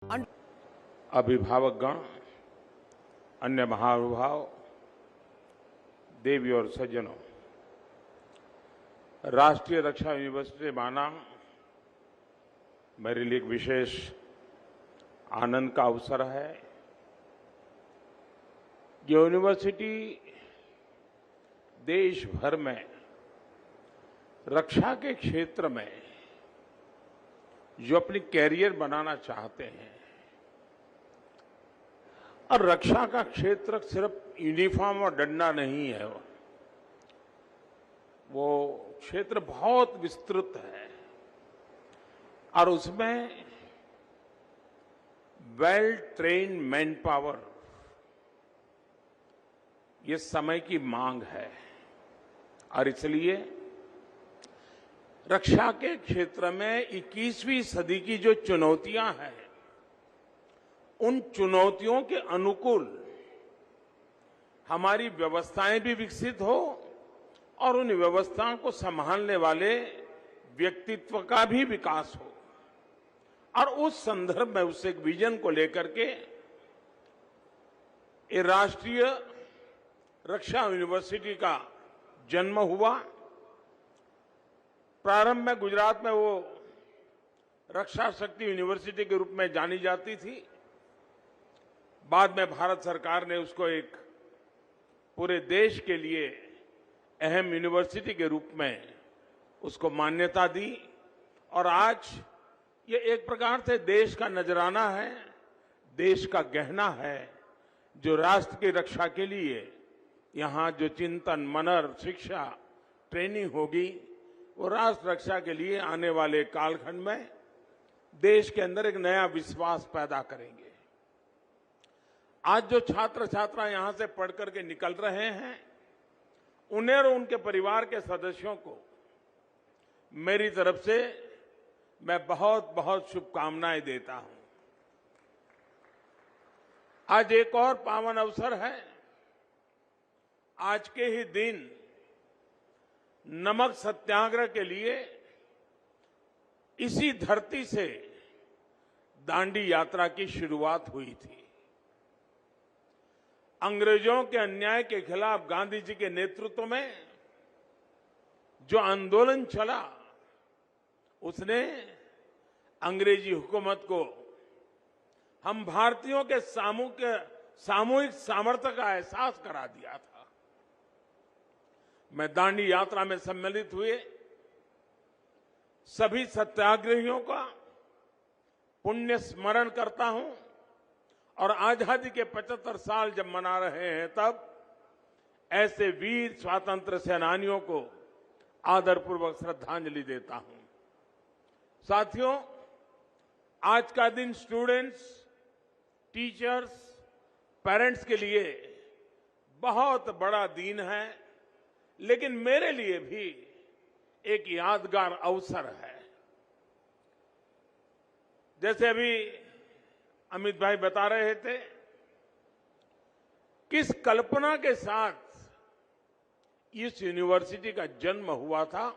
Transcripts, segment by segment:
अभिभावकगण, अन्य महानुभाव, देवी और सज्जनों, राष्ट्रीय रक्षा यूनिवर्सिटी माना मेरे लिए एक विशेष आनंद का अवसर है। यूनिवर्सिटी देश भर में रक्षा के क्षेत्र में जो अपनी कैरियर बनाना चाहते हैं, और रक्षा का क्षेत्र सिर्फ यूनिफॉर्म और डंडा नहीं है, वो क्षेत्र बहुत विस्तृत है और उसमें वेल ट्रेन्ड मैन पावर ये समय की मांग है। और इसलिए रक्षा के क्षेत्र में 21वीं सदी की जो चुनौतियां हैं, उन चुनौतियों के अनुकूल हमारी व्यवस्थाएं भी विकसित हो और उन व्यवस्थाओं को संभालने वाले व्यक्तित्व का भी विकास हो। और उस संदर्भ में उस एक विजन को लेकर के ये राष्ट्रीय रक्षा यूनिवर्सिटी का जन्म हुआ। प्रारंभ में गुजरात में वो रक्षा शक्ति यूनिवर्सिटी के रूप में जानी जाती थी। बाद में भारत सरकार ने उसको एक पूरे देश के लिए अहम यूनिवर्सिटी के रूप में उसको मान्यता दी और आज ये एक प्रकार से देश का नजराना है, देश का गहना है, जो राष्ट्र की रक्षा के लिए यहां जो चिंतन, मनन, शिक्षा, ट्रेनिंग होगी, वो राष्ट्र रक्षा के लिए आने वाले कालखंड में देश के अंदर एक नया विश्वास पैदा करेंगे। आज जो छात्र छात्रा यहां से पढ़ करके निकल रहे हैं, उन्हें और उनके परिवार के सदस्यों को मेरी तरफ से मैं बहुत बहुत शुभकामनाएं देता हूं। आज एक और पावन अवसर है। आज के ही दिन नमक सत्याग्रह के लिए इसी धरती से दांडी यात्रा की शुरुआत हुई थी। अंग्रेजों के अन्याय के खिलाफ गांधी जी के नेतृत्व में जो आंदोलन चला, उसने अंग्रेजी हुकूमत को हम भारतीयों के सामूहिक सामर्थ्य का एहसास करा दिया था। मैं दांडी यात्रा में सम्मिलित हुए सभी सत्याग्रहियों का पुण्य स्मरण करता हूं और आजादी के 75 साल जब मना रहे हैं, तब ऐसे वीर स्वातंत्र सेनानियों को आदरपूर्वक श्रद्धांजलि देता हूं। साथियों, आज का दिन स्टूडेंट्स, टीचर्स, पेरेंट्स के लिए बहुत बड़ा दिन है, लेकिन मेरे लिए भी एक यादगार अवसर है। जैसे अभी अमित भाई बता रहे थे, किस कल्पना के साथ इस यूनिवर्सिटी का जन्म हुआ था।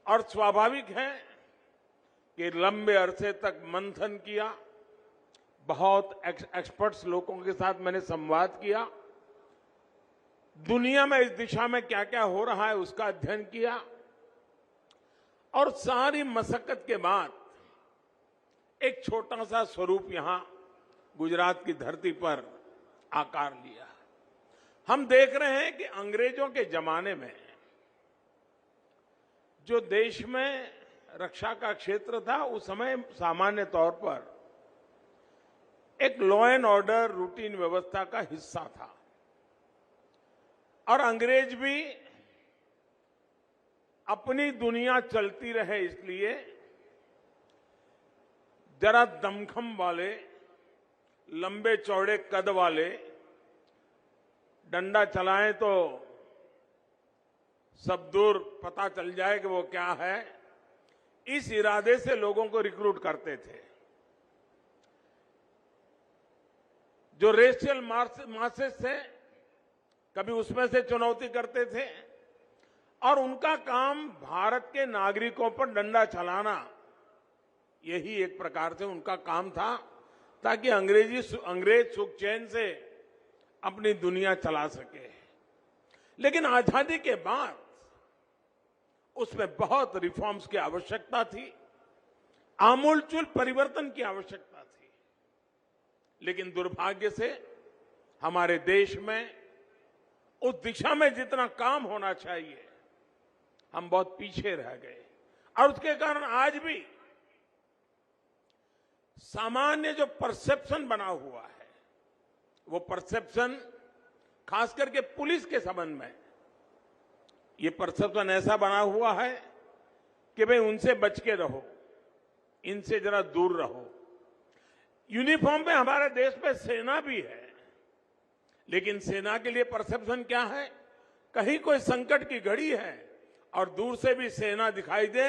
और स्वाभाविक है कि लंबे अरसे तक मंथन किया, बहुत एक्सपर्ट्स लोगों के साथ मैंने संवाद किया, दुनिया में इस दिशा में क्या क्या हो रहा है उसका अध्ययन किया और सारी मशक्कत के बाद एक छोटा सा स्वरूप यहां गुजरात की धरती पर आकार लिया। हम देख रहे हैं कि अंग्रेजों के जमाने में जो देश में रक्षा का क्षेत्र था, उस समय सामान्य तौर पर एक लॉ एंड ऑर्डर रूटीन व्यवस्था का हिस्सा था और अंग्रेज भी अपनी दुनिया चलती रहे, इसलिए जरा दमखम वाले, लंबे चौड़े कद वाले डंडा चलाएं तो सब दूर पता चल जाए कि वो क्या है, इस इरादे से लोगों को रिक्रूट करते थे। जो रेशियल मासेस थे, कभी उसमें से चुनौती करते थे और उनका काम भारत के नागरिकों पर डंडा चलाना यही एक प्रकार से उनका काम था, ताकि अंग्रेज सुख चैन से अपनी दुनिया चला सके। लेकिन आजादी के बाद उसमें बहुत रिफॉर्म्स की आवश्यकता थी, आमूलचूल परिवर्तन की आवश्यकता थी। लेकिन दुर्भाग्य से हमारे देश में उस दिशा में जितना काम होना चाहिए, हम बहुत पीछे रह गए। और उसके कारण आज भी सामान्य जो परसेप्शन बना हुआ है, वो परसेप्शन खास करके पुलिस के संबंध में, ये परसेप्शन ऐसा बना हुआ है कि भाई उनसे बच के रहो, इनसे जरा दूर रहो। यूनिफॉर्म में हमारे देश में सेना भी है, लेकिन सेना के लिए परसेप्शन क्या है? कहीं कोई संकट की घड़ी है और दूर से भी सेना दिखाई दे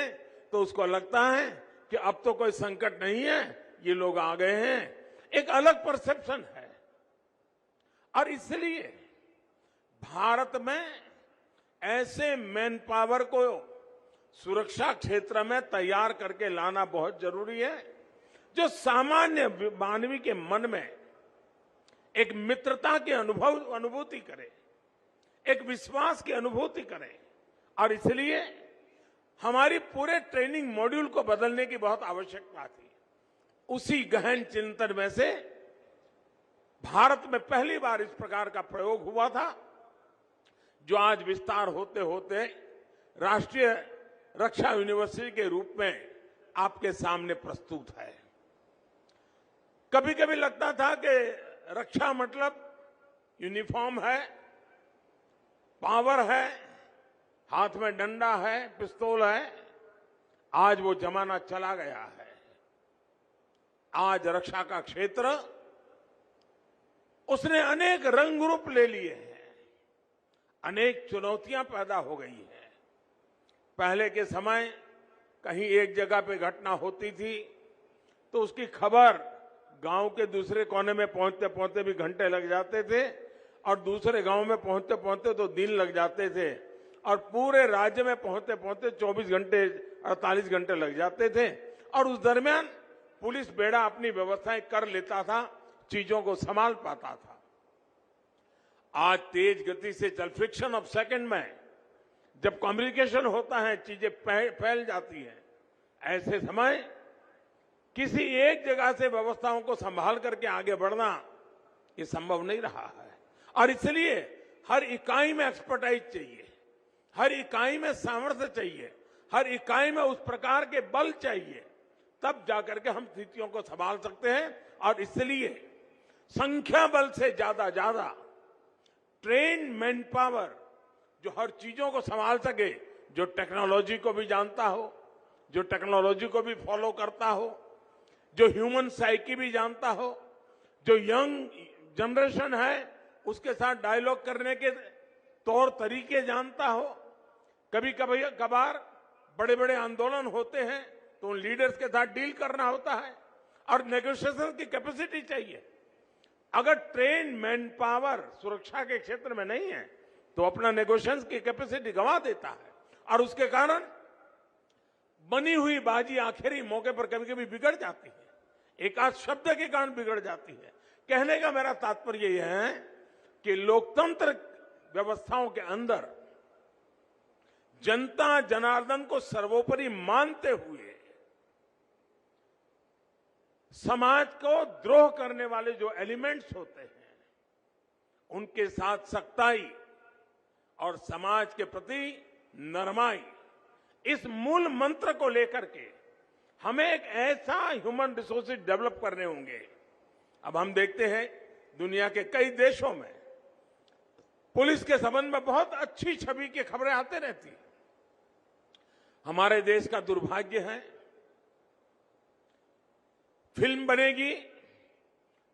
तो उसको लगता है कि अब तो कोई संकट नहीं है, ये लोग आ गए हैं। एक अलग परसेप्शन है। और इसलिए भारत में ऐसे मैन पावर को सुरक्षा क्षेत्र में तैयार करके लाना बहुत जरूरी है, जो सामान्य मानवी के मन में एक मित्रता की अनुभूति करे, एक विश्वास की अनुभूति करे। और इसलिए हमारी पूरे ट्रेनिंग मॉड्यूल को बदलने की बहुत आवश्यकता थी। उसी गहन चिंतन में से भारत में पहली बार इस प्रकार का प्रयोग हुआ था, जो आज विस्तार होते होते राष्ट्रीय रक्षा यूनिवर्सिटी के रूप में आपके सामने प्रस्तुत है। कभी कभी लगता था कि रक्षा मतलब यूनिफॉर्म है, पावर है, हाथ में डंडा है, पिस्तौल है। आज वो जमाना चला गया है। आज रक्षा का क्षेत्र उसने अनेक रंग रूप ले लिए हैं, अनेक चुनौतियां पैदा हो गई हैं। पहले के समय कहीं एक जगह पे घटना होती थी तो उसकी खबर गांव के दूसरे कोने में पहुंचते पहुंचते भी घंटे लग जाते थे, और दूसरे गांव में पहुंचते पहुंचते तो दिन लग जाते थे, और पूरे राज्य में पहुंचते पहुंचते 24 घंटे 48 घंटे लग जाते थे। और उस दरमियान पुलिस बेड़ा अपनी व्यवस्थाएं कर लेता था, चीजों को संभाल पाता था। आज तेज गति से चल, फ्रिक्शन ऑफ सेकंड में जब कम्युनिकेशन होता है, चीजें फैल जाती हैं। ऐसे समय किसी एक जगह से व्यवस्थाओं को संभाल करके आगे बढ़ना ये संभव नहीं रहा है। और इसलिए हर इकाई में एक्सपर्टाइज चाहिए, हर इकाई में सामर्थ्य चाहिए, हर इकाई में उस प्रकार के बल चाहिए, तब जाकर के हम स्थितियों को संभाल सकते हैं। और इसलिए संख्या बल से ज्यादा ट्रेन मैन पावर, जो हर चीजों को संभाल सके, जो टेक्नोलॉजी को भी जानता हो, जो टेक्नोलॉजी को भी फॉलो करता हो, जो ह्यूमन साइकी भी जानता हो, जो यंग जनरेशन है उसके साथ डायलॉग करने के तौर तरीके जानता हो। कभी कभी कभार बड़े बड़े आंदोलन होते हैं तो उन लीडर्स के साथ डील करना होता है, और नेगोशिएशन की कैपेसिटी चाहिए। अगर ट्रेन मैन पावर सुरक्षा के क्षेत्र में नहीं है तो अपना नेगोशिएशन की कैपेसिटी गंवा देता है, और उसके कारण बनी हुई बाजी आखिरी मौके पर कभी कभी बिगड़ जाती है, एक आध शब्द के कारण बिगड़ जाती है। कहने का मेरा तात्पर्य यह है कि लोकतंत्र व्यवस्थाओं के अंदर जनता जनार्दन को सर्वोपरि मानते हुए समाज को द्रोह करने वाले जो एलिमेंट्स होते हैं उनके साथ सख्ताई और समाज के प्रति नरमाई, इस मूल मंत्र को लेकर के हमें एक ऐसा ह्यूमन रिसोर्सेज डेवलप करने होंगे। अब हम देखते हैं दुनिया के कई देशों में पुलिस के संबंध में बहुत अच्छी छवि की खबरें आते रहती। हमारे देश का दुर्भाग्य है, फिल्म बनेगी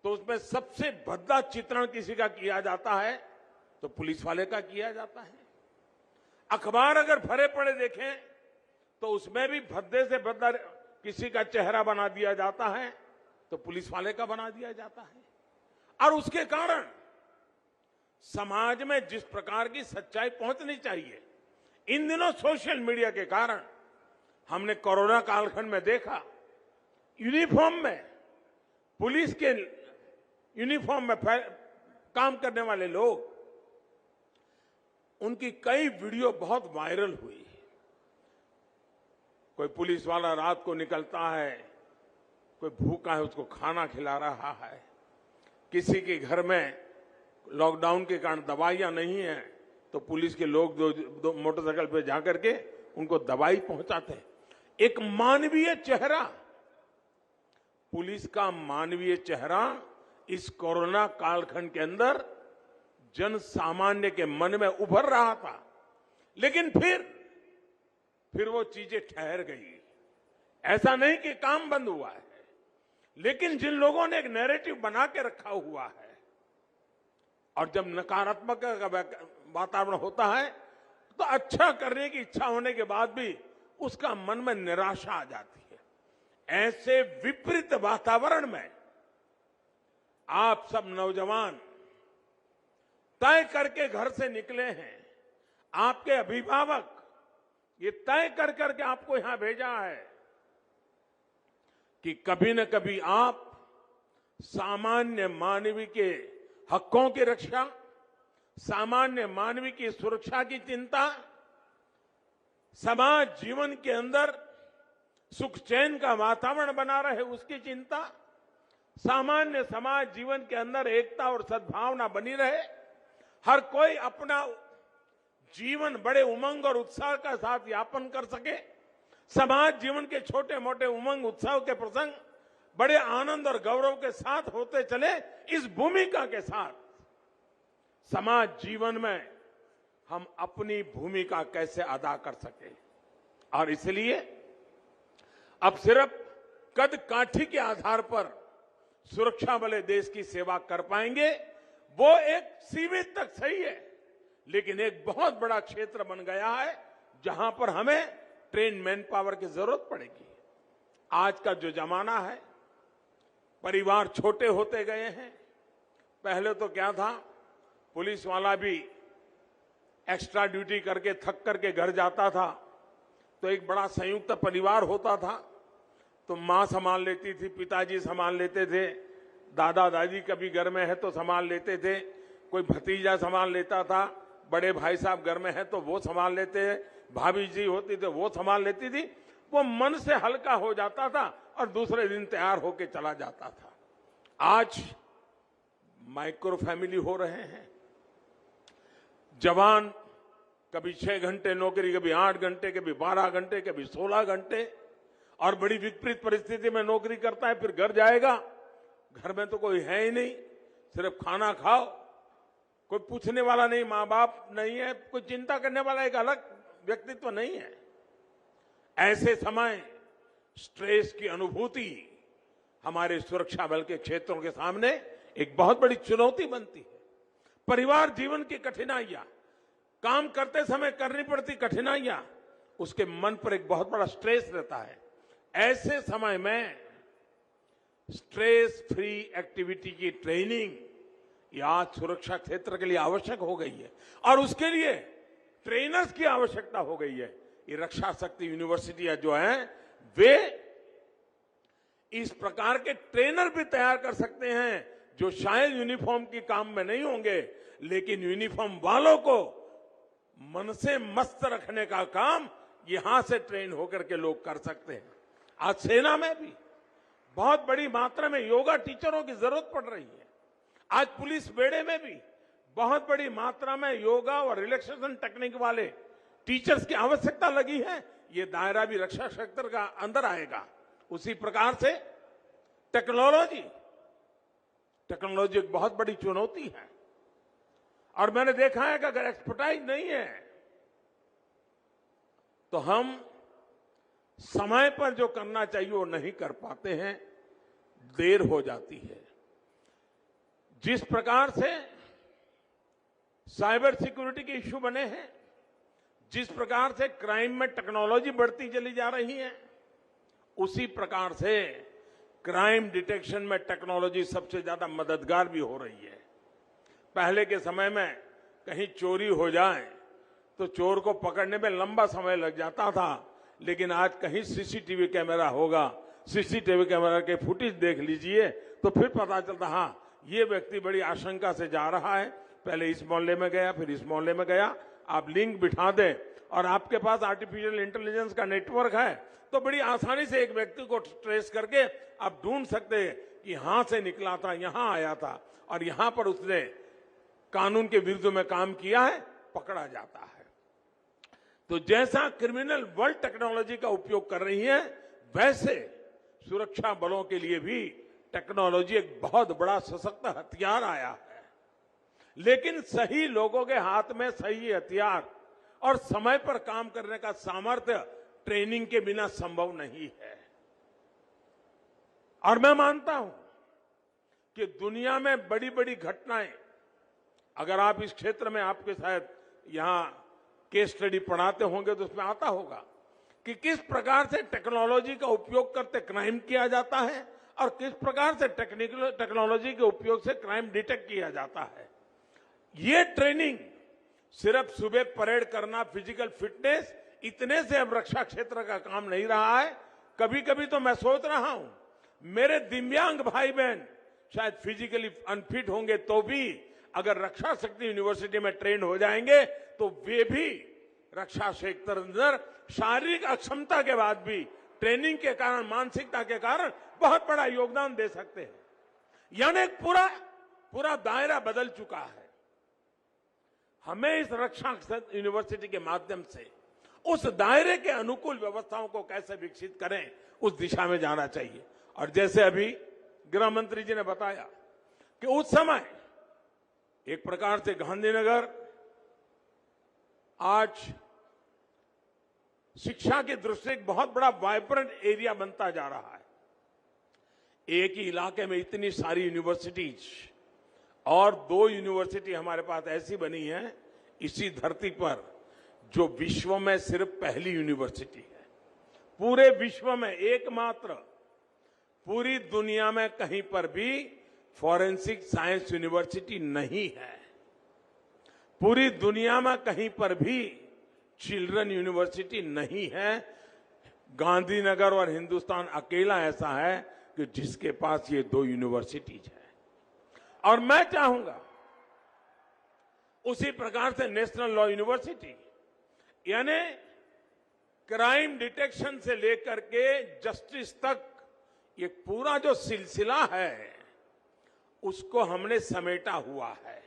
तो उसमें सबसे भद्दा चित्रण किसी का किया जाता है तो पुलिस वाले का किया जाता है। अखबार अगर भरे पड़े देखें तो उसमें भी भद्दे से भद्दा किसी का चेहरा बना दिया जाता है तो पुलिस वाले का बना दिया जाता है। और उसके कारण समाज में जिस प्रकार की सच्चाई पहुंचनी चाहिए, इन दिनों सोशल मीडिया के कारण हमने कोरोना कालखंड में देखा यूनिफॉर्म में, पुलिस के यूनिफॉर्म में काम करने वाले लोग, उनकी कई वीडियो बहुत वायरल हुई। कोई पुलिस वाला रात को निकलता है, कोई भूखा है उसको खाना खिला रहा है, किसी के घर में लॉकडाउन के कारण दवाइयां नहीं है तो पुलिस के लोग दो मोटरसाइकिल पे जाकर के उनको दवाई पहुंचाते हैं। एक मानवीय चेहरा, पुलिस का मानवीय चेहरा इस कोरोना कालखंड के अंदर जन सामान्य के मन में उभर रहा था। लेकिन फिर वो चीजें ठहर गई। ऐसा नहीं कि काम बंद हुआ है, लेकिन जिन लोगों ने एक नैरेटिव बना के रखा हुआ है, और जब नकारात्मक वातावरण होता है तो अच्छा करने की इच्छा होने के बाद भी उसका मन में निराशा आ जाती है। ऐसे विपरीत वातावरण में आप सब नौजवान तय करके घर से निकले हैं, आपके अभिभावक ये तय कर करके आपको यहां भेजा है कि कभी न कभी आप सामान्य मानवीय के हकों की रक्षा, सामान्य मानवीय की सुरक्षा की चिंता, समाज जीवन के अंदर सुख चैन का वातावरण बना रहे उसकी चिंता, सामान्य समाज जीवन के अंदर एकता और सद्भावना बनी रहे, हर कोई अपना जीवन बड़े उमंग और उत्साह के साथ यापन कर सके, समाज जीवन के छोटे मोटे उमंग उत्साह के प्रसंग बड़े आनंद और गौरव के साथ होते चले, इस भूमिका के साथ समाज जीवन में हम अपनी भूमिका कैसे अदा कर सके। और इसलिए अब सिर्फ कद काठी के आधार पर सुरक्षा वाले देश की सेवा कर पाएंगे, वो एक सीमित तक सही है, लेकिन एक बहुत बड़ा क्षेत्र बन गया है जहां पर हमें ट्रेन मैन पावर की जरूरत पड़ेगी। आज का जो जमाना है, परिवार छोटे होते गए हैं। पहले तो क्या था, पुलिस वाला भी एक्स्ट्रा ड्यूटी करके थक करके घर जाता था तो एक बड़ा संयुक्त परिवार होता था, तो मां संभाल लेती थी, पिताजी संभाल लेते थे, दादा दादी कभी घर में है तो संभाल लेते थे, कोई भतीजा संभाल लेता था, बड़े भाई साहब घर में है तो वो संभाल लेते, भाभी जी होती तो वो संभाल लेती थी। वो मन से हल्का हो जाता था और दूसरे दिन तैयार होके चला जाता था। आज माइक्रो फैमिली हो रहे हैं, जवान कभी 6 घंटे नौकरी, कभी 8 घंटे, कभी 12 घंटे, कभी 16 घंटे, और बड़ी विपरीत परिस्थिति में नौकरी करता है, फिर घर जाएगा, घर में तो कोई है ही नहीं, सिर्फ खाना खाओ, कोई पूछने वाला नहीं, माँ बाप नहीं है, कोई चिंता करने वाला एक अलग व्यक्तित्व नहीं है। ऐसे समय स्ट्रेस की अनुभूति हमारे सुरक्षा बल के क्षेत्रों के सामने एक बहुत बड़ी चुनौती बनती है। परिवार जीवन की कठिनाइयां, काम करते समय करनी पड़ती कठिनाइयां, उसके मन पर एक बहुत बड़ा स्ट्रेस रहता है। ऐसे समय में स्ट्रेस फ्री एक्टिविटी की ट्रेनिंग ये आज सुरक्षा क्षेत्र के लिए आवश्यक हो गई है, और उसके लिए ट्रेनर्स की आवश्यकता हो गई है। ये रक्षा शक्ति यूनिवर्सिटियां जो हैं, वे इस प्रकार के ट्रेनर भी तैयार कर सकते हैं जो शायद यूनिफॉर्म की काम में नहीं होंगे, लेकिन यूनिफॉर्म वालों को मन से मस्त रखने का काम यहां से ट्रेन होकर के लोग कर सकते हैं। आज सेना में भी बहुत बड़ी मात्रा में योगा टीचरों की जरूरत पड़ रही है। आज पुलिस बेड़े में भी बहुत बड़ी मात्रा में योगा और रिलैक्सेशन टेक्निक वाले टीचर्स की आवश्यकता लगी है। ये दायरा भी रक्षा क्षेत्र का अंदर आएगा। उसी प्रकार से टेक्नोलॉजी एक बहुत बड़ी चुनौती है, और मैंने देखा है कि अगर एक्सपर्टाइज नहीं है तो हम समय पर जो करना चाहिए वो नहीं कर पाते हैं, देर हो जाती है। जिस प्रकार से साइबर सिक्योरिटी के इश्यू बने हैं, जिस प्रकार से क्राइम में टेक्नोलॉजी बढ़ती चली जा रही है, उसी प्रकार से क्राइम डिटेक्शन में टेक्नोलॉजी सबसे ज्यादा मददगार भी हो रही है। पहले के समय में कहीं चोरी हो जाए तो चोर को पकड़ने में लंबा समय लग जाता था, लेकिन आज कहीं सीसीटीवी कैमरा होगा, सीसीटीवी कैमरा के फुटेज देख लीजिए तो फिर पता चलता हाँ ये व्यक्ति बड़ी आशंका से जा रहा है, पहले इस मोहल्ले में गया फिर इस मोहल्ले में गया। आप लिंक बिठा दें और आपके पास आर्टिफिशियल इंटेलिजेंस का नेटवर्क है तो बड़ी आसानी से एक व्यक्ति को ट्रेस करके आप ढूंढ सकते हैं कि यहां से निकला था, यहां आया था और यहां पर उसने कानून के विरुद्ध में काम किया है, पकड़ा जाता है। तो जैसा क्रिमिनल वर्ल्ड टेक्नोलॉजी का उपयोग कर रही है, वैसे सुरक्षा बलों के लिए भी टेक्नोलॉजी एक बहुत बड़ा सशक्त हथियार आया है। लेकिन सही लोगों के हाथ में सही हथियार और समय पर काम करने का सामर्थ्य ट्रेनिंग के बिना संभव नहीं है। और मैं मानता हूं कि दुनिया में बड़ी बड़ी घटनाएं, अगर आप इस क्षेत्र में आपके शायद यहां केस स्टडी पढ़ाते होंगे तो उसमें आता होगा कि किस प्रकार से टेक्नोलॉजी का उपयोग करते क्राइम किया जाता है और किस प्रकार से टेक्नोलॉजी के उपयोग से क्राइम डिटेक्ट किया जाता है। ये ट्रेनिंग सिर्फ सुबह परेड करना, फिजिकल फिटनेस, इतने से अब रक्षा क्षेत्र का काम नहीं रहा है। कभी कभी तो मैं सोच रहा हूं मेरे दिव्यांग भाई बहन शायद फिजिकली अनफिट होंगे तो भी अगर रक्षा शक्ति यूनिवर्सिटी में ट्रेन हो जाएंगे तो वे भी रक्षा क्षेत्र अंदर शारीरिक अक्षमता के बाद भी ट्रेनिंग के कारण, मानसिकता के कारण बहुत बड़ा योगदान दे सकते हैं। यानी पूरा दायरा बदल चुका है। हमें इस रक्षा यूनिवर्सिटी के माध्यम से उस दायरे के अनुकूल व्यवस्थाओं को कैसे विकसित करें, उस दिशा में जाना चाहिए। और जैसे अभी गृह मंत्री जी ने बताया कि उस समय एक प्रकार से गांधीनगर आज शिक्षा की दृष्टि से एक बहुत बड़ा वाइब्रेंट एरिया बनता जा रहा है। एक ही इलाके में इतनी सारी यूनिवर्सिटीज और 2 यूनिवर्सिटी हमारे पास ऐसी बनी है इसी धरती पर जो विश्व में सिर्फ पहली यूनिवर्सिटी है। पूरे विश्व में एकमात्र, पूरी दुनिया में कहीं पर भी फॉरेंसिक साइंस यूनिवर्सिटी नहीं है। पूरी दुनिया में कहीं पर भी चिल्ड्रन यूनिवर्सिटी नहीं है। गांधीनगर और हिंदुस्तान अकेला ऐसा है कि जिसके पास ये 2 यूनिवर्सिटीज है। और मैं चाहूंगा उसी प्रकार से नेशनल लॉ यूनिवर्सिटी, यानी क्राइम डिटेक्शन से लेकर के जस्टिस तक ये पूरा जो सिलसिला है उसको हमने समेटा हुआ है।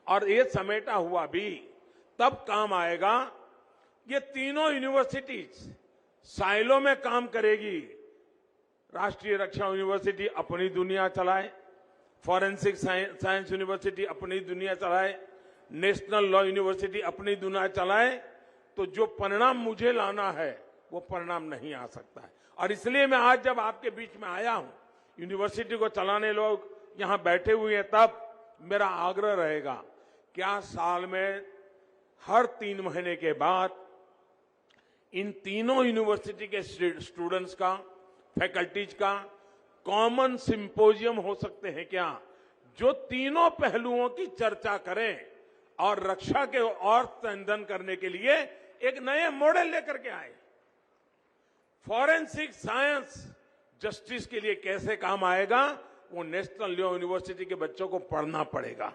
और ये समेटा हुआ भी तब काम आएगा, ये तीनों यूनिवर्सिटीज साइलो में काम करेगी। राष्ट्रीय रक्षा यूनिवर्सिटी अपनी दुनिया चलाए, फॉरेंसिक साइंस यूनिवर्सिटी अपनी दुनिया चलाए, नेशनल लॉ यूनिवर्सिटी अपनी दुनिया चलाए, तो जो परिणाम मुझे लाना है वो परिणाम नहीं आ सकता है। और इसलिए मैं आज जब आपके बीच में आया हूं, यूनिवर्सिटी को चलाने लोग यहां बैठे हुए हैं, तब मेरा आग्रह रहेगा क्या साल में हर 3 महीने के बाद इन तीनों यूनिवर्सिटी के स्टूडेंट्स का, फैकल्टीज का कॉमन सिंपोजियम हो सकते हैं क्या, जो तीनों पहलुओं की चर्चा करें और रक्षा के और संवर्धन करने के लिए एक नए मॉडल लेकर के आए। फॉरेंसिक साइंस जस्टिस के लिए कैसे काम आएगा, वो नेशनल लॉ यूनिवर्सिटी के बच्चों को पढ़ना पड़ेगा।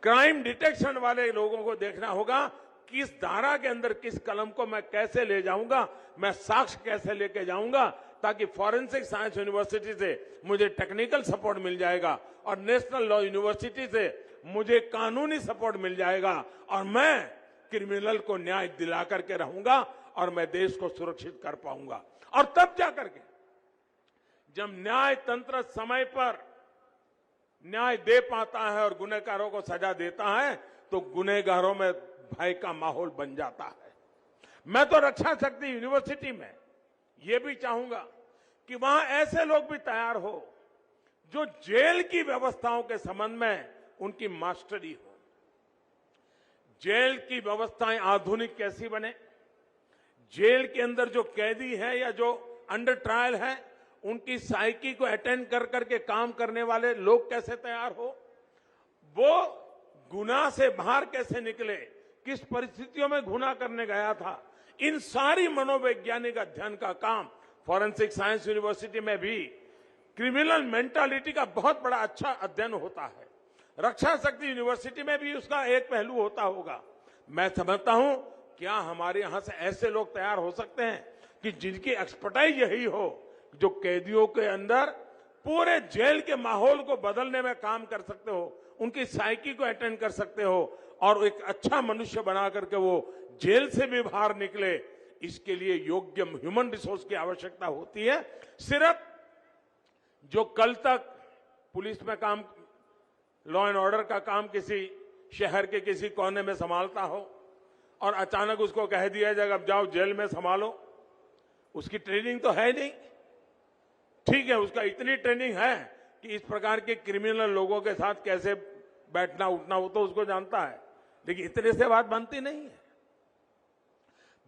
क्राइम डिटेक्शन वाले लोगों को देखना होगा किस धारा के अंदर किस कलम को मैं कैसे ले जाऊंगा, मैं साक्ष्य कैसे लेके जाऊंगा, ताकि फॉरेंसिक साइंस यूनिवर्सिटी से मुझे टेक्निकल सपोर्ट मिल जाएगा और नेशनल लॉ यूनिवर्सिटी से मुझे कानूनी सपोर्ट मिल जाएगा और मैं क्रिमिनल को न्याय दिला करके रहूंगा और मैं देश को सुरक्षित कर पाऊंगा। और तब जाकर के जब न्याय तंत्र समय पर न्याय दे पाता है और गुनहगारों को सजा देता है तो गुनहगारों में भय का माहौल बन जाता है। मैं तो रक्षा शक्ति यूनिवर्सिटी में ये भी चाहूंगा कि वहां ऐसे लोग भी तैयार हो जो जेल की व्यवस्थाओं के संबंध में उनकी मास्टरी हो। जेल की व्यवस्थाएं आधुनिक कैसी बने, जेल के अंदर जो कैदी है या जो अंडर ट्रायल है उनकी साइकी को अटेंड कर करके काम करने वाले लोग कैसे तैयार हो, वो गुनाह से बाहर कैसे निकले, किस परिस्थितियों में गुनाह करने गया था, इन सारी मनोवैज्ञानिक अध्ययन का काम फॉरेंसिक साइंस यूनिवर्सिटी में भी क्रिमिनल मेंटालिटी का बहुत बड़ा अच्छा अध्ययन होता है। रक्षा शक्ति यूनिवर्सिटी में भी उसका एक पहलू होता होगा। मैं समझता हूं क्या हमारे यहां से ऐसे लोग तैयार हो सकते हैं कि जिनकी एक्सपर्टाइज यही हो, जो कैदियों के अंदर पूरे जेल के माहौल को बदलने में काम कर सकते हो, उनकी साइकी को अटेंड कर सकते हो और एक अच्छा मनुष्य बना करके वो जेल से भी बाहर निकले। इसके लिए योग्य ह्यूमन रिसोर्स की आवश्यकता होती है। सिर्फ जो कल तक पुलिस में काम, लॉ एंड ऑर्डर का काम किसी शहर के किसी कोने में संभालता हो और अचानक उसको कह दिया जाएगा अब जाओ जेल में संभालो, उसकी ट्रेनिंग तो है नहीं। ठीक है, उसका इतनी ट्रेनिंग है कि इस प्रकार के क्रिमिनल लोगों के साथ कैसे बैठना उठना वो तो उसको जानता है, लेकिन इतने से बात बनती नहीं है।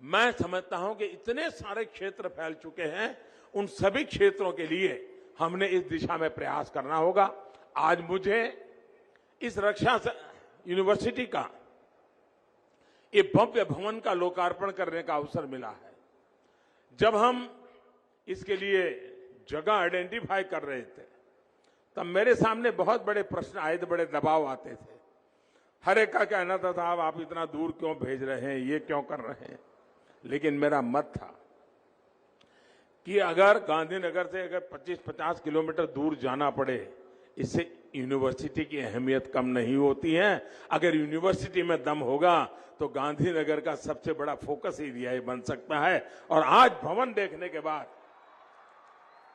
मैं समझता हूं कि इतने सारे क्षेत्र फैल चुके हैं, उन सभी क्षेत्रों के लिए हमने इस दिशा में प्रयास करना होगा। आज मुझे इस रक्षा यूनिवर्सिटी का ये भव्य भवन का लोकार्पण करने का अवसर मिला है। जब हम इसके लिए जगह आइडेंटिफाई कर रहे थे तब मेरे सामने बहुत बड़े प्रश्न आए थे, बड़े दबाव आते थे। हर एक का कहना था साहब आप इतना दूर क्यों भेज रहे हैं, ये क्यों कर रहे हैं। लेकिन मेरा मत था कि अगर गांधीनगर से अगर 25-50 किलोमीटर दूर जाना पड़े, इससे यूनिवर्सिटी की अहमियत कम नहीं होती है। अगर यूनिवर्सिटी में दम होगा तो गांधीनगर का सबसे बड़ा फोकस एरिया बन सकता है। और आज भवन देखने के बाद,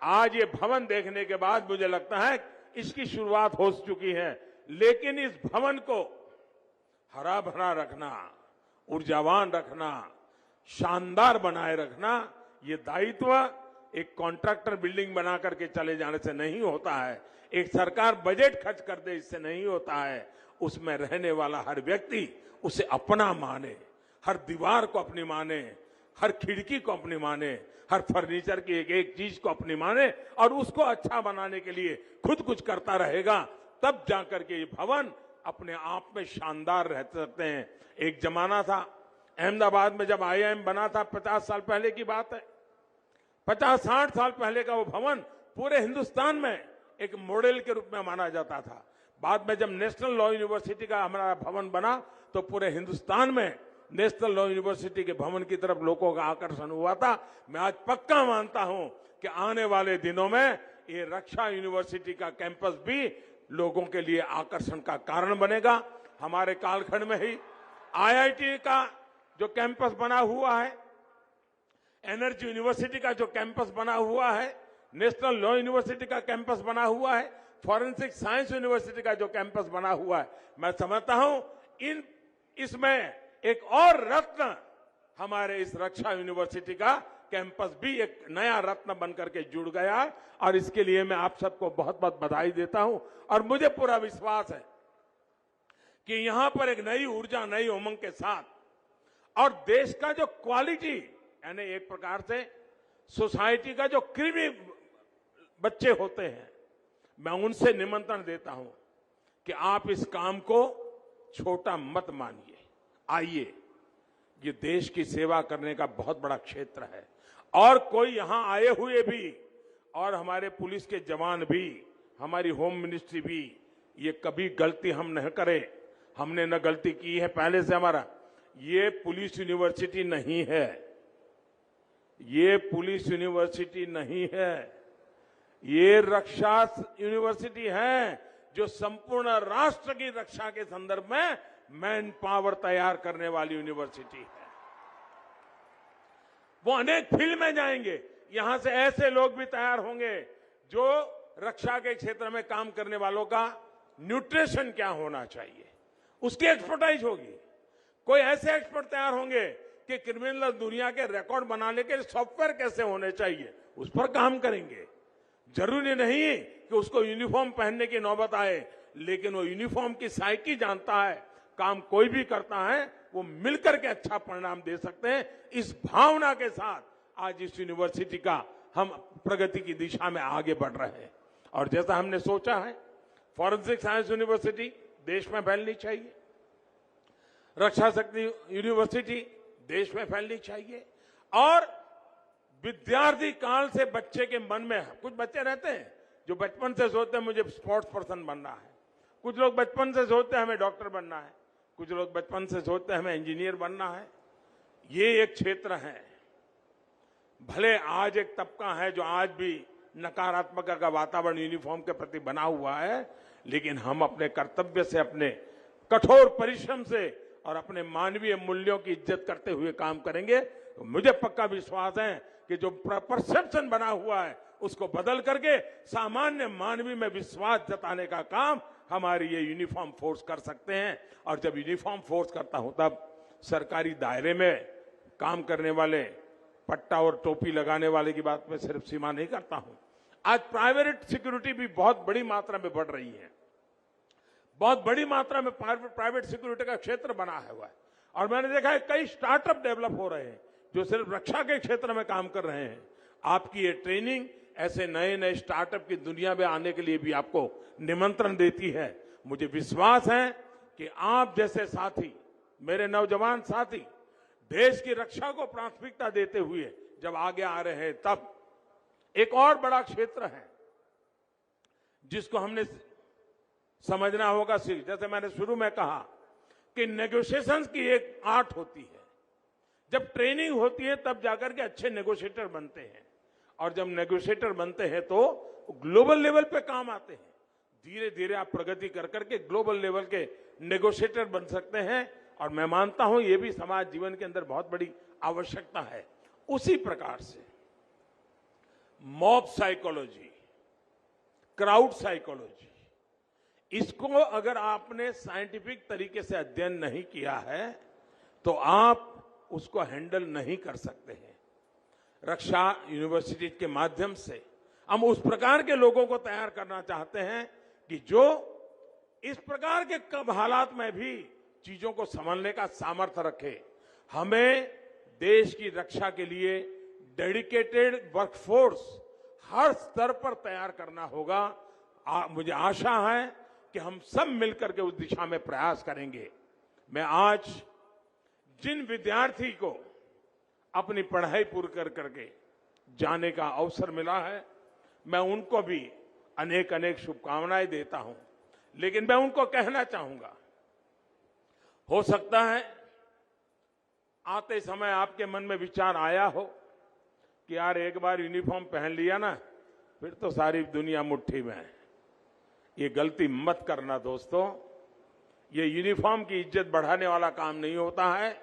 आज ये भवन देखने के बाद मुझे लगता है इसकी शुरुआत हो चुकी है, लेकिन इस भवन को हरा भरा रखना, ऊर्जावान रखना, शानदार बनाए रखना, ये दायित्व एक कॉन्ट्रैक्टर बिल्डिंग बना करके चले जाने से नहीं होता है, एक सरकार बजट खर्च कर दे इससे नहीं होता है। उसमें रहने वाला हर व्यक्ति उसे अपना माने, हर दीवार को अपनी माने, हर खिड़की को अपनी माने, हर फर्नीचर की एक एक चीज को अपनी माने और उसको अच्छा बनाने के लिए खुद कुछ करता रहेगा, तब जाकर के ये भवन अपने आप में शानदार रह सकते हैं। एक जमाना था अहमदाबाद में जब IIM बना था, 50 साल पहले की बात है, 50-60 साल पहले का वो भवन पूरे हिंदुस्तान में एक मॉडल के रूप में माना जाता था। बाद में जब नेशनल लॉ यूनिवर्सिटी का हमारा भवन बना तो पूरे हिंदुस्तान में नेशनल लॉ यूनिवर्सिटी के भवन की तरफ लोगों का आकर्षण हुआ था। मैं आज पक्का मानता हूं कि आने वाले दिनों में ये रक्षा यूनिवर्सिटी का कैंपस भी लोगों के लिए आकर्षण का कारण बनेगा। हमारे कालखंड में ही IIT का जो कैंपस बना हुआ है, एनर्जी यूनिवर्सिटी का जो कैंपस बना हुआ है, नेशनल लॉ यूनिवर्सिटी का कैंपस बना हुआ है, फॉरेंसिक साइंस यूनिवर्सिटी का जो कैंपस बना हुआ है, मैं समझता हूं इसमें एक और रत्न हमारे इस रक्षा यूनिवर्सिटी का कैंपस भी एक नया रत्न बनकर के जुड़ गया। और इसके लिए मैं आप सबको बहुत बहुत बधाई देता हूं और मुझे पूरा विश्वास है कि यहां पर एक नई ऊर्जा, नई उमंग के साथ और देश का जो क्वालिटी, यानी एक प्रकार से सोसाइटी का जो कृमि बच्चे होते हैं, मैं उनसे निमंत्रण देता हूं कि आप इस काम को छोटा मत मानिए। आइए, ये देश की सेवा करने का बहुत बड़ा क्षेत्र है और कोई यहां आए हुए भी और हमारे पुलिस के जवान भी, हमारी होम मिनिस्ट्री भी, ये कभी गलती हम नहीं करें। हमने न गलती की है पहले से। हमारा ये पुलिस यूनिवर्सिटी नहीं है, ये पुलिस यूनिवर्सिटी नहीं है, ये रक्षा यूनिवर्सिटी है जो संपूर्ण राष्ट्र की रक्षा के संदर्भ में मैन पावर तैयार करने वाली यूनिवर्सिटी है। वो अनेक फील्ड में जाएंगे, यहां से ऐसे लोग भी तैयार होंगे जो रक्षा के क्षेत्र में काम करने वालों का न्यूट्रिशन क्या होना चाहिए उसकी एक्सपर्टाइज होगी। कोई ऐसे एक्सपर्ट तैयार होंगे कि क्रिमिनल दुनिया के रिकॉर्ड बनाने के सॉफ्टवेयर कैसे होने चाहिए उस पर काम करेंगे। जरूरी नहीं कि उसको यूनिफॉर्म पहनने की नौबत आए, लेकिन वो यूनिफॉर्म की साइकी जानता है। काम कोई भी करता है वो मिलकर के अच्छा परिणाम दे सकते हैं। इस भावना के साथ आज इस यूनिवर्सिटी का हम प्रगति की दिशा में आगे बढ़ रहे हैं। और जैसा हमने सोचा है, फॉरेंसिक साइंस यूनिवर्सिटी देश में फैलनी चाहिए, रक्षा शक्ति यूनिवर्सिटी देश में फैलनी चाहिए और विद्यार्थी काल से बच्चे के मन में, कुछ बच्चे रहते हैं जो बचपन से सोचते हैं मुझे स्पोर्ट्स पर्सन बनना है, कुछ लोग बचपन से सोचते हैं हमें डॉक्टर बनना है, कुछ लोग बचपन से सोचते हैं हमें इंजीनियर बनना है। ये एक क्षेत्र है। भले आज एक तबका है जो आज भी नकारात्मक का वातावरण यूनिफॉर्म के प्रति बना हुआ है, लेकिन हम अपने कर्तव्य से, अपने कठोर परिश्रम से और अपने मानवीय मूल्यों की इज्जत करते हुए काम करेंगे तो मुझे पक्का विश्वास है कि जो परसेप्शन बना हुआ है उसको बदल करके सामान्य मानवीय में विश्वास जताने का काम हमारी ये यूनिफॉर्म फोर्स कर सकते हैं। और जब यूनिफॉर्म फोर्स करता हूं तब सरकारी दायरे में काम करने वाले, पट्टा और टोपी लगाने वाले की बात में सिर्फ सीमा नहीं करता हूं। आज प्राइवेट सिक्योरिटी भी बहुत बड़ी मात्रा में बढ़ रही है, बहुत बड़ी मात्रा में प्राइवेट सिक्योरिटी का क्षेत्र बना हुआ है। और मैंने देखा है कई स्टार्टअप डेवलप हो रहे हैं जो सिर्फ रक्षा के क्षेत्र में काम कर रहे हैं। आपकी ये ट्रेनिंग ऐसे नए नए स्टार्टअप की दुनिया में आने के लिए भी आपको निमंत्रण देती है। मुझे विश्वास है कि आप जैसे साथी, मेरे नौजवान साथी, देश की रक्षा को प्राथमिकता देते हुए जब आगे आ रहे हैं, तब एक और बड़ा क्षेत्र है जिसको हमने समझना होगा। जैसे मैंने शुरू में कहा कि नेगोशिएशंस की एक आर्ट होती है। जब ट्रेनिंग होती है तब जाकर के अच्छे नेगोशिएटर बनते हैं, और जब नेगोशिएटर बनते हैं तो ग्लोबल लेवल पे काम आते हैं। धीरे धीरे आप प्रगति कर करके ग्लोबल लेवल के नेगोशिएटर बन सकते हैं, और मैं मानता हूं ये भी समाज जीवन के अंदर बहुत बड़ी आवश्यकता है। उसी प्रकार से मॉब साइकोलॉजी, क्राउड साइकोलॉजी, इसको अगर आपने साइंटिफिक तरीके से अध्ययन नहीं किया है तो आप उसको हैंडल नहीं कर सकते हैं। रक्षा यूनिवर्सिटी के माध्यम से हम उस प्रकार के लोगों को तैयार करना चाहते हैं कि जो इस प्रकार के कब हालात में भी चीजों को संभालने का सामर्थ्य रखे। हमें देश की रक्षा के लिए डेडिकेटेड वर्कफोर्स हर स्तर पर तैयार करना होगा। मुझे आशा है कि हम सब मिलकर के उस दिशा में प्रयास करेंगे। मैं आज जिन विद्यार्थी को अपनी पढ़ाई पूरी कर करके जाने का अवसर मिला है, मैं उनको भी अनेक अनेक शुभकामनाएं देता हूं। लेकिन मैं उनको कहना चाहूंगा, हो सकता है आते समय आपके मन में विचार आया हो कि यार एक बार यूनिफॉर्म पहन लिया ना, फिर तो सारी दुनिया मुट्ठी में है। ये गलती मत करना दोस्तों। ये यूनिफॉर्म की इज्जत बढ़ाने वाला काम नहीं होता है।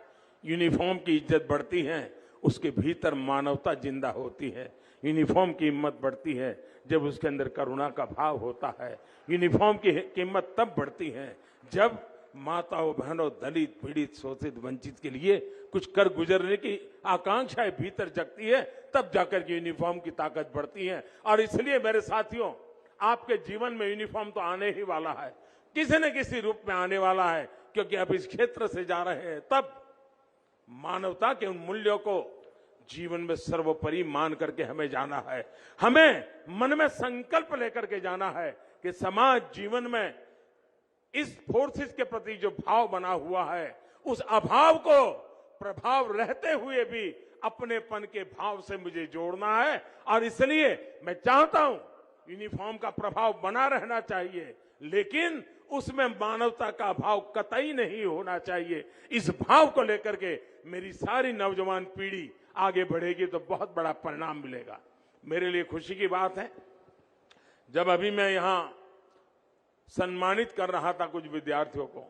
यूनिफॉर्म की इज्जत बढ़ती है, उसके भीतर मानवता जिंदा होती है। यूनिफॉर्म की हिम्मत बढ़ती है जब उसके अंदर करुणा का भाव होता है। यूनिफॉर्म की कीमत तब बढ़ती है जब माताओं, बहनों, दलित, पीड़ित, शोषित, वंचित के लिए कुछ कर गुजरने की आकांक्षाएं भीतर जगती है, तब जाकर के यूनिफॉर्म की ताकत बढ़ती है। और इसलिए मेरे साथियों, आपके जीवन में यूनिफॉर्म तो आने ही वाला है, किसी न किसी रूप में आने वाला है, क्योंकि अब इस क्षेत्र से जा रहे हैं। तब मानवता के उन मूल्यों को जीवन में सर्वोपरि मान करके हमें जाना है। हमें मन में संकल्प लेकर के जाना है कि समाज जीवन में इस फोर्सेस के प्रति जो भाव बना हुआ है, उस अभाव को प्रभाव रहते हुए भी अपनेपन के भाव से मुझे जोड़ना है। और इसलिए मैं चाहता हूं यूनिफॉर्म का प्रभाव बना रहना चाहिए, लेकिन उसमें मानवता का भाव कतई नहीं होना चाहिए। इस भाव को लेकर के मेरी सारी नौजवान पीढ़ी आगे बढ़ेगी तो बहुत बड़ा परिणाम मिलेगा। मेरे लिए खुशी की बात है, जब अभी मैं यहां सम्मानित कर रहा था कुछ विद्यार्थियों को,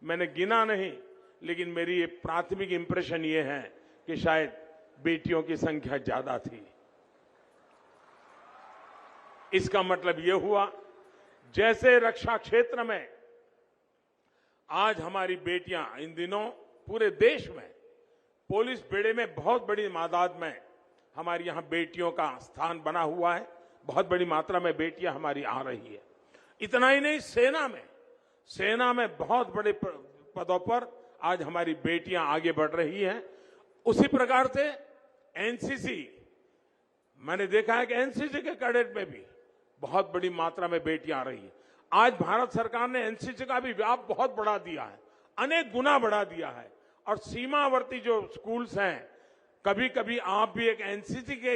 मैंने गिना नहीं, लेकिन मेरी ये प्राथमिक इंप्रेशन ये है कि शायद बेटियों की संख्या ज्यादा थी। इसका मतलब ये हुआ, जैसे रक्षा क्षेत्र में आज हमारी बेटियां इन दिनों पूरे देश में पुलिस बेड़े में बहुत बड़ी तादाद में हमारी यहां बेटियों का स्थान बना हुआ है। बहुत बड़ी मात्रा में बेटियां हमारी आ रही है। इतना ही नहीं, सेना में बहुत बड़े पदों पर आज हमारी बेटियां आगे बढ़ रही हैं। उसी प्रकार से एनसीसी, मैंने देखा है कि एनसीसी के कैडेट में भी बहुत बड़ी मात्रा में बेटियां आ रही है। आज भारत सरकार ने एनसीसी का भी व्याप बहुत बढ़ा दिया है, अनेक गुना बढ़ा दिया है। और सीमावर्ती जो स्कूल्स हैं, कभी कभी आप भी एक एनसीसी के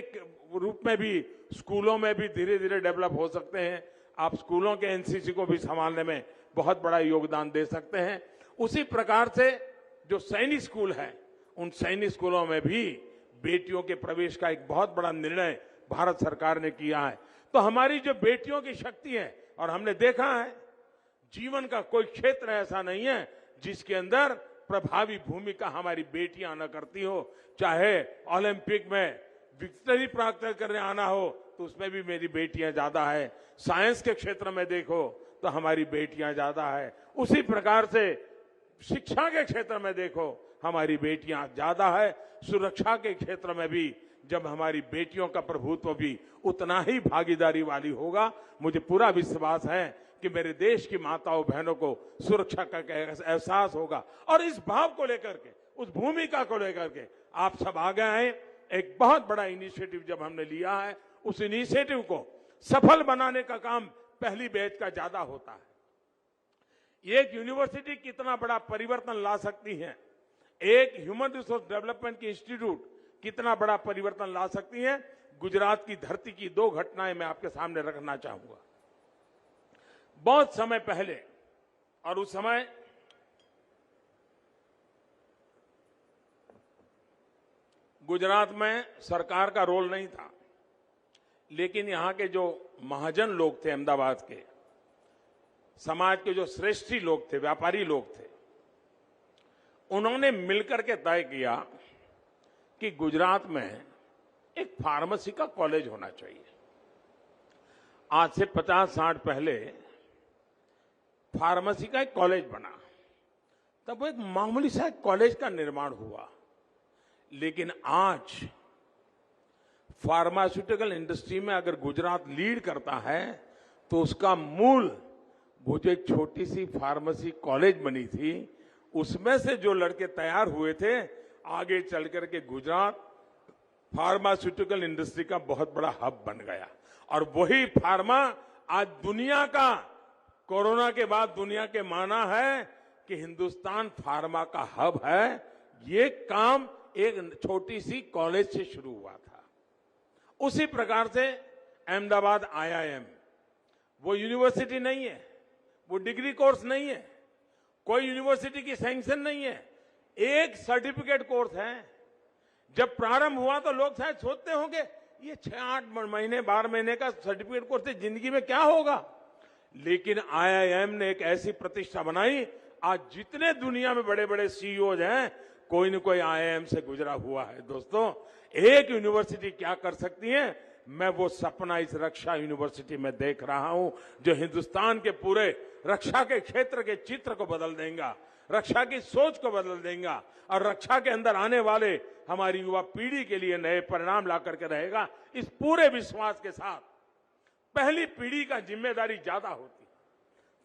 रूप में भी स्कूलों में भी धीरे धीरे डेवलप हो सकते हैं। आप स्कूलों के एनसीसी को भी संभालने में बहुत बड़ा योगदान दे सकते हैं। उसी प्रकार से जो सैनिक स्कूल है, उन सैनिक स्कूलों में भी बेटियों के प्रवेश का एक बहुत बड़ा निर्णय भारत सरकार ने किया है। तो हमारी जो बेटियों की शक्ति है, और हमने देखा है जीवन का कोई क्षेत्र ऐसा नहीं है जिसके अंदर प्रभावी भूमिका हमारी बेटियां न करती हो। चाहे ओलंपिक में विक्ट्री प्राप्त करने आना हो तो उसमें भी मेरी बेटियां ज्यादा है। साइंस के क्षेत्र में देखो तो हमारी बेटियां ज्यादा है। उसी प्रकार से शिक्षा के क्षेत्र में देखो हमारी बेटियां ज्यादा है। सुरक्षा के क्षेत्र में भी जब हमारी बेटियों का प्रभुत्व भी उतना ही भागीदारी वाली होगा, मुझे पूरा विश्वास है कि मेरे देश की माताओं बहनों को सुरक्षा का एहसास होगा। और इस भाव को लेकर के, उस भूमिका को लेकर के आप सब आगे आए। एक बहुत बड़ा इनिशिएटिव जब हमने लिया है, उस इनिशिएटिव को सफल बनाने का काम पहली बैच का ज्यादा होता है। एक यूनिवर्सिटी कितना बड़ा परिवर्तन ला सकती है, एक ह्यूमन रिसोर्स डेवलपमेंट की इंस्टीट्यूट कितना बड़ा परिवर्तन ला सकती है, गुजरात की धरती की दो घटनाएं मैं आपके सामने रखना चाहूंगा। बहुत समय पहले, और उस समय गुजरात में सरकार का रोल नहीं था, लेकिन यहां के जो महाजन लोग थे, अहमदाबाद के समाज के जो श्रेष्ठी लोग थे, व्यापारी लोग थे, उन्होंने मिलकर के तय किया कि गुजरात में एक फार्मेसी का कॉलेज होना चाहिए। आज से 50-60 पहले फार्मेसी का एक कॉलेज बना, तब वो एक मामूली सा कॉलेज का निर्माण हुआ। लेकिन आज फार्मास्यूटिकल इंडस्ट्री में अगर गुजरात लीड करता है तो उसका मूल वो जो एक छोटी सी फार्मेसी कॉलेज बनी थी, उसमें से जो लड़के तैयार हुए थे, आगे चल करके गुजरात फार्मास्यूटिकल इंडस्ट्री का बहुत बड़ा हब बन गया। और वही फार्मा आज दुनिया का, कोरोना के बाद दुनिया के माना है कि हिंदुस्तान फार्मा का हब है। ये काम एक छोटी सी कॉलेज से शुरू हुआ था। उसी प्रकार से अहमदाबाद IIM वो यूनिवर्सिटी नहीं है, वो डिग्री कोर्स नहीं है, कोई यूनिवर्सिटी की सैंक्शन नहीं है, एक सर्टिफिकेट कोर्स है। जब प्रारंभ हुआ तो लोग शायद सोचते होंगे ये 6-8 महीने 12 महीने का सर्टिफिकेट कोर्स से जिंदगी में क्या होगा। लेकिन IIM ने एक ऐसी प्रतिष्ठा बनाई, आज जितने दुनिया में बड़े बड़े CEOs हैं, कोई न कोई IIM से गुजरा हुआ है। दोस्तों, एक यूनिवर्सिटी क्या कर सकती है, मैं वो सपना इस रक्षा यूनिवर्सिटी में देख रहा हूं, जो हिंदुस्तान के पूरे रक्षा के क्षेत्र के चित्र को बदल देगा, रक्षा की सोच को बदल देगा, और रक्षा के अंदर आने वाले हमारी युवा पीढ़ी के लिए नए परिणाम ला करके रहेगा। इस पूरे विश्वास के साथ पहली पीढ़ी का जिम्मेदारी ज्यादा होती है,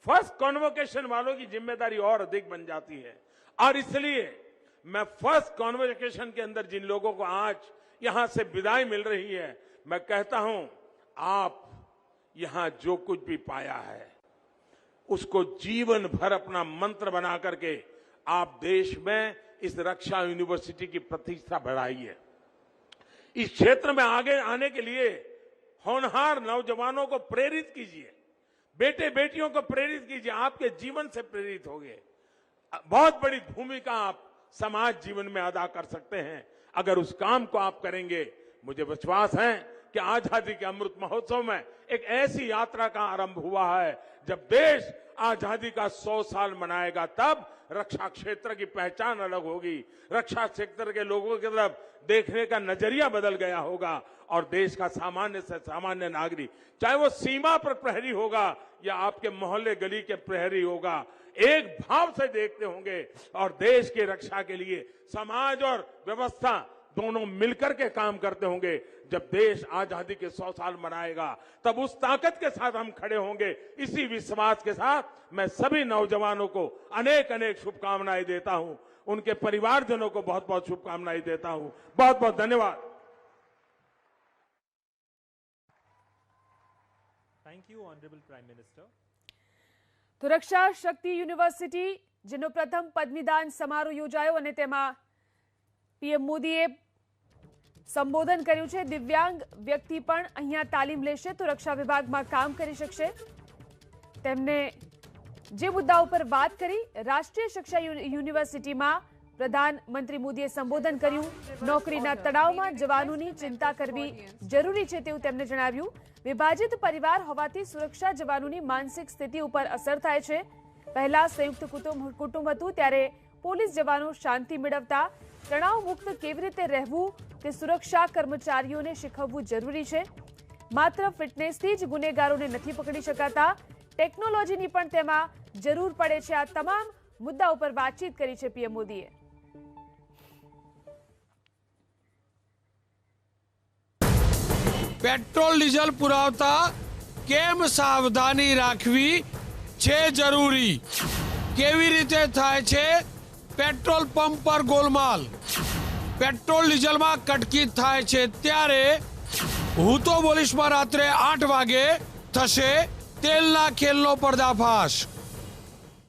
फर्स्ट कॉन्वोकेशन वालों की जिम्मेदारी और अधिक बन जाती है। और इसलिए मैं फर्स्ट कॉन्वोकेशन के अंदर जिन लोगों को आज यहां से विदाई मिल रही है, मैं कहता हूं, आप यहां जो कुछ भी पाया है उसको जीवन भर अपना मंत्र बना करके आप देश में इस रक्षा यूनिवर्सिटी की प्रतिष्ठा बढ़ाइए। इस क्षेत्र में आगे आने के लिए होनहार नौजवानों को प्रेरित कीजिए, बेटे बेटियों को प्रेरित कीजिए, आपके जीवन से प्रेरित होंगे। बहुत बड़ी भूमिका आप समाज जीवन में अदा कर सकते हैं अगर उस काम को आप करेंगे। मुझे विश्वास है कि आजादी के अमृत महोत्सव में एक ऐसी यात्रा का आरंभ हुआ है, जब देश आजादी का 100 साल मनाएगा, तब रक्षा क्षेत्र की पहचान अलग होगी, रक्षा क्षेत्र के लोगों की तरफ देखने का नजरिया बदल गया होगा, और देश का सामान्य से सामान्य नागरिक, चाहे वो सीमा पर प्रहरी होगा या आपके मोहल्ले गली के प्रहरी होगा, एक भाव से देखते होंगे और देश की रक्षा के लिए समाज और व्यवस्था दोनों मिलकर के काम करते होंगे। जब देश आजादी के 100 साल मनाएगा, तब उस ताकत के साथ हम खड़े होंगे। इसी विश्वास के साथ मैं सभी नौजवानों को अनेक अनेक शुभकामनाएं देता हूं, उनके परिवारजनों को बहुत बहुत शुभकामनाएं देता हूं। बहुत बहुत धन्यवाद। Thank you honourable prime minister. તો રક્ષા શક્તિ યુનિવર્સિટી જેનો પ્રથમ પદવીદાન સમારોહ યોજાયો અને તેમાં પીએમ મોદીએ સંબોધન કર્યું છે। દિવ્યાંગ વ્યક્તિ પણ અહીંયા તાલીમ લેશે તો રક્ષા વિભાગમાં કામ કરી શકશે। તેમને જે મુદ્દા ઉપર વાત કરી, રાષ્ટ્રીય શિક્ષા યુનિવર્સિટીમાં પ્રધાનમંત્રી મોદીએ સંબોધન કર્યું। નોકરીના તણાવમાં જવાનોની ચિંતા કરવી જરૂરી છે તેવું તેમણે જણાવ્યું। વિભાજિત પરિવાર હોવાથી સુરક્ષા જવાનોની માનસિક સ્થિતિ ઉપર અસર થાય છે। પહેલા સંયુક્ત કુટુંબ હતું ત્યારે પોલીસ જવાનો શાંતિ મેળવતા। તણાવ મુક્ત કેવી રીતે રહેવું તે સુરક્ષા કર્મચારીઓને શીખવવું જરૂરી છે। માત્ર ફિટનેસથી જ ગુનેગારોને નથી પકડી શકાતા, ટેકનોલોજીની પણ તેમાં જરૂર પડે છે। આ તમામ મુદ્દા ઉપર વાતચીત કરી છે પીએમ મોદીએ। પેટ્રોલ ડીઝલ પુરાવતા કેમ સાવધાની રાખવી છે જરૂરી? કેવી રીતે થાય છે પેટ્રોલ પંપ પર ગોલમાલ? પેટ્રોલ ડીઝલમાં કટકી થાય છે ત્યારે હું તો બોલીશમાં રાત્રે 8 વાગે થશે તેલના ખેલનો પર્દાફાશ।